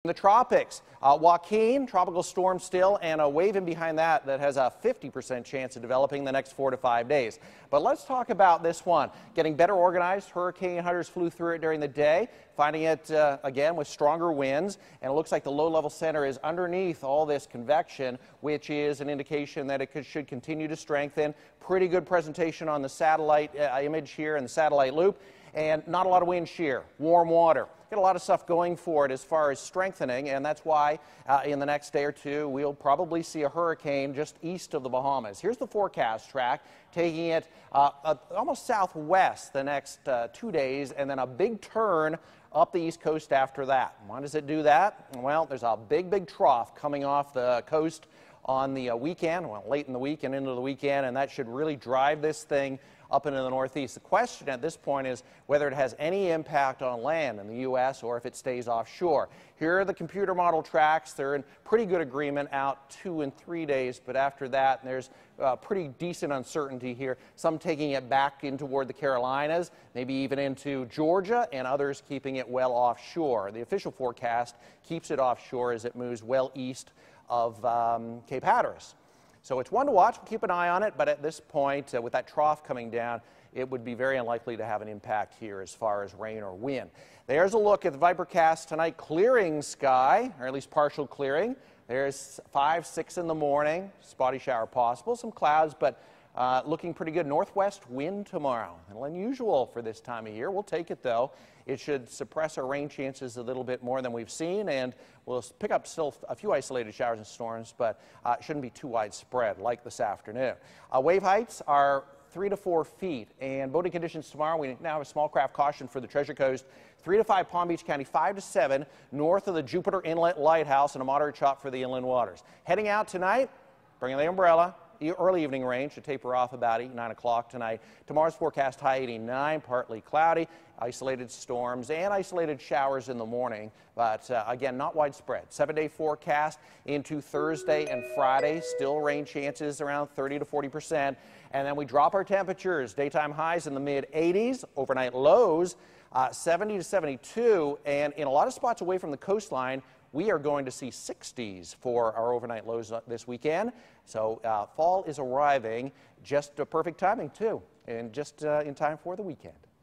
In the tropics, Joaquin, tropical storm still, and a wave in behind that has a 50% chance of developing the next 4 to 5 days. But let's talk about this one. Getting better organized, hurricane hunters flew through it during the day, finding it again with stronger winds, and it looks like the low-level center is underneath all this convection, which is an indication that it should continue to strengthen. Pretty good presentation on the satellite image here in the satellite loop, and not a lot of wind shear, warm water. Got a lot of stuff going for it as far as strengthening, and that's why in the next day or two we'll probably see a hurricane just east of the Bahamas. Here's the forecast track, taking it almost southwest the next 2 days, and then a big turn up the east coast after that. Why does it do that? Well, there's a big trough coming off the coast on the weekend, well, late in the week and into the weekend, and that should really drive this thing up into the northeast. The question at this point is whether it has any impact on land in the U.S. or if it stays offshore. Here are the computer model tracks. They're in pretty good agreement out 2 and 3 days, but after that there's pretty decent uncertainty here. Some taking it back in toward the Carolinas, maybe even into Georgia, and others keeping it well offshore. The official forecast keeps it offshore as it moves well east of Cape Hatteras. So it's one to watch. We'll keep an eye on it, but at this point, with that trough coming down, it would be very unlikely to have an impact here as far as rain or wind. There's a look at the Vipercast tonight. Clearing sky, or at least partial clearing. There's 5, 6 in the morning. Spotty shower possible. Some clouds, but looking pretty good. Northwest wind tomorrow. A little unusual for this time of year. We'll take it, though. It should suppress our rain chances a little bit more than we've seen, and we'll pick up still a few isolated showers and storms, but it shouldn't be too widespread like this afternoon. Wave heights are 3 to 4 feet, and boating conditions tomorrow. We now have a small craft caution for the Treasure Coast. 3 to 5 Palm Beach County, 5 to 7 north of the Jupiter Inlet Lighthouse, and a moderate chop for the inland waters. Heading out tonight, bringing the umbrella. Early evening rain should taper off about 8, 9 o'clock tonight. Tomorrow's forecast high 89, partly cloudy, isolated storms and isolated showers in the morning, but again, not widespread. 7-day forecast into Thursday and Friday, still rain chances around 30 to 40%. And then we drop our temperatures, daytime highs in the mid-80s, overnight lows 70 to 72, and in a lot of spots away from the coastline, we are going to see 60s for our overnight lows this weekend. So fall is arriving, just perfect timing too, and just in time for the weekend.